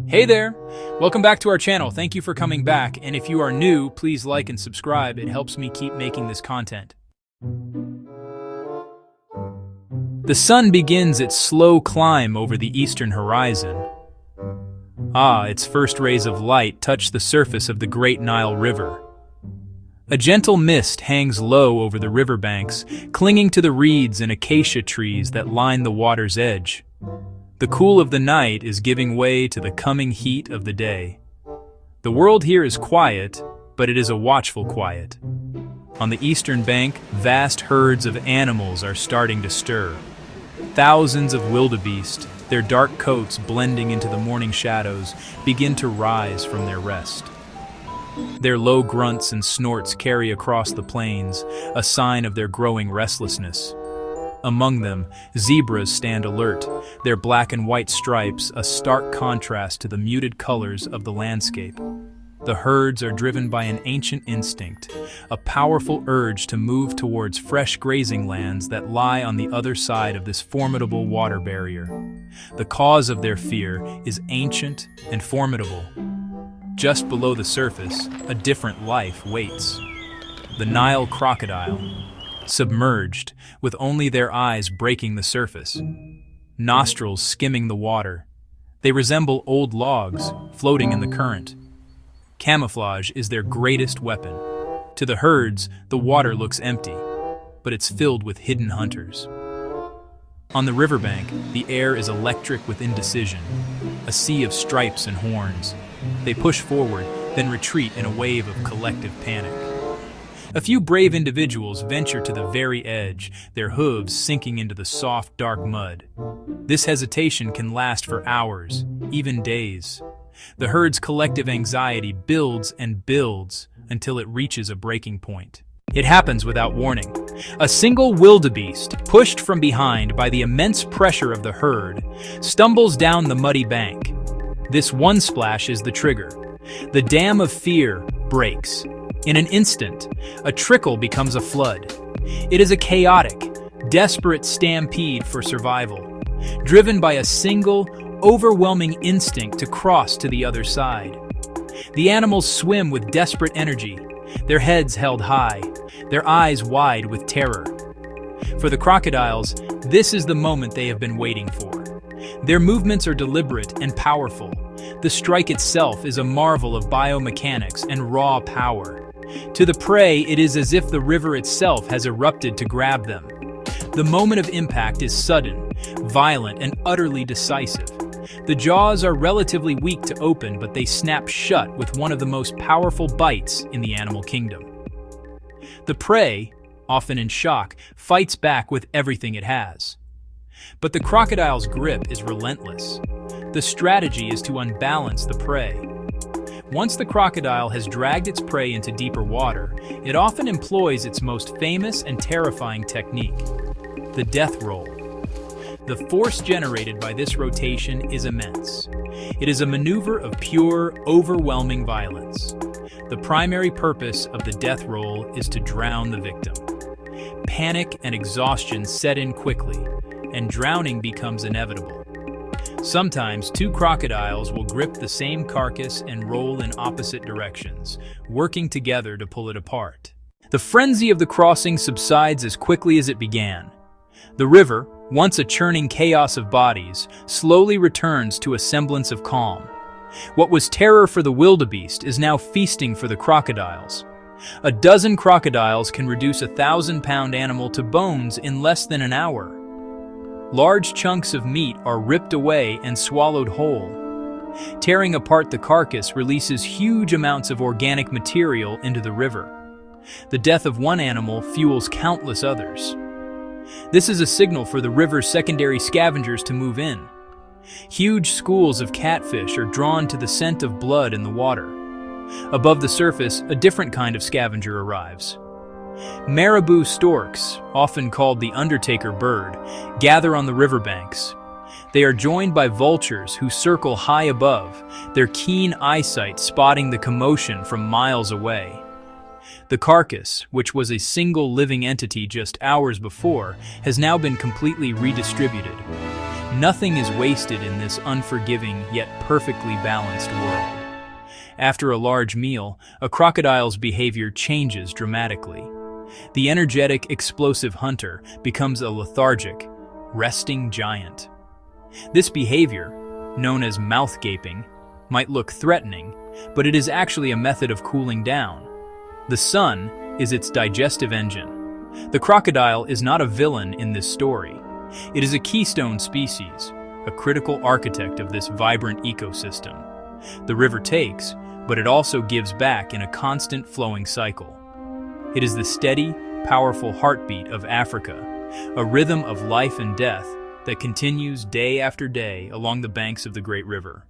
Hey there! Welcome back to our channel. Thank you for coming back, and if you are new, please like and subscribe. It helps me keep making this content. The sun begins its slow climb over the eastern horizon. Its first rays of light touch the surface of the great Nile River. A gentle mist hangs low over the riverbanks, clinging to the reeds and acacia trees that line the water's edge. The cool of the night is giving way to the coming heat of the day. The world here is quiet, but it is a watchful quiet. On the eastern bank, vast herds of animals are starting to stir. Thousands of wildebeest, their dark coats blending into the morning shadows, begin to rise from their rest. Their low grunts and snorts carry across the plains, a sign of their growing restlessness. Among them, zebras stand alert, their black and white stripes a stark contrast to the muted colors of the landscape. The herds are driven by an ancient instinct, a powerful urge to move towards fresh grazing lands that lie on the other side of this formidable water barrier. The cause of their fear is ancient and formidable. Just below the surface, a different life waits. The Nile crocodile. Submerged, with only their eyes breaking the surface. Nostrils skimming the water. They resemble old logs, floating in the current. Camouflage is their greatest weapon. To the herds, the water looks empty, but it's filled with hidden hunters. On the riverbank, the air is electric with indecision, a sea of stripes and horns. They push forward, then retreat in a wave of collective panic. A few brave individuals venture to the very edge, their hooves sinking into the soft, dark mud. This hesitation can last for hours, even days. The herd's collective anxiety builds and builds until it reaches a breaking point. It happens without warning. A single wildebeest, pushed from behind by the immense pressure of the herd, stumbles down the muddy bank. This one splash is the trigger. The dam of fear breaks. In an instant, a trickle becomes a flood. It is a chaotic, desperate stampede for survival, driven by a single, overwhelming instinct to cross to the other side. The animals swim with desperate energy, their heads held high, their eyes wide with terror. For the crocodiles, this is the moment they have been waiting for. Their movements are deliberate and powerful. The strike itself is a marvel of biomechanics and raw power. To the prey, it is as if the river itself has erupted to grab them. The moment of impact is sudden, violent, and utterly decisive. The jaws are relatively weak to open, but they snap shut with one of the most powerful bites in the animal kingdom. The prey, often in shock, fights back with everything it has. But the crocodile's grip is relentless. The strategy is to unbalance the prey. Once the crocodile has dragged its prey into deeper water, it often employs its most famous and terrifying technique, the death roll. The force generated by this rotation is immense. It is a maneuver of pure, overwhelming violence. The primary purpose of the death roll is to drown the victim. Panic and exhaustion set in quickly, and drowning becomes inevitable. Sometimes two crocodiles will grip the same carcass and roll in opposite directions, working together to pull it apart. The frenzy of the crossing subsides as quickly as it began. The river, once a churning chaos of bodies, slowly returns to a semblance of calm. What was terror for the wildebeest is now feasting for the crocodiles. A dozen crocodiles can reduce a 1,000-pound animal to bones in less than an hour. Large chunks of meat are ripped away and swallowed whole. Tearing apart the carcass releases huge amounts of organic material into the river. The death of one animal fuels countless others. This is a signal for the river's secondary scavengers to move in. Huge schools of catfish are drawn to the scent of blood in the water. Above the surface, a different kind of scavenger arrives. Marabou storks, often called the undertaker bird, gather on the riverbanks. They are joined by vultures who circle high above, their keen eyesight spotting the commotion from miles away. The carcass, which was a single living entity just hours before, has now been completely redistributed. Nothing is wasted in this unforgiving yet perfectly balanced world. After a large meal, a crocodile's behavior changes dramatically. The energetic, explosive hunter becomes a lethargic, resting giant. This behavior, known as mouth gaping, might look threatening, but it is actually a method of cooling down. The sun is its digestive engine. The crocodile is not a villain in this story. It is a keystone species, a critical architect of this vibrant ecosystem. The river takes, but it also gives back in a constant flowing cycle. It is the steady, powerful heartbeat of Africa, a rhythm of life and death that continues day after day along the banks of the great river.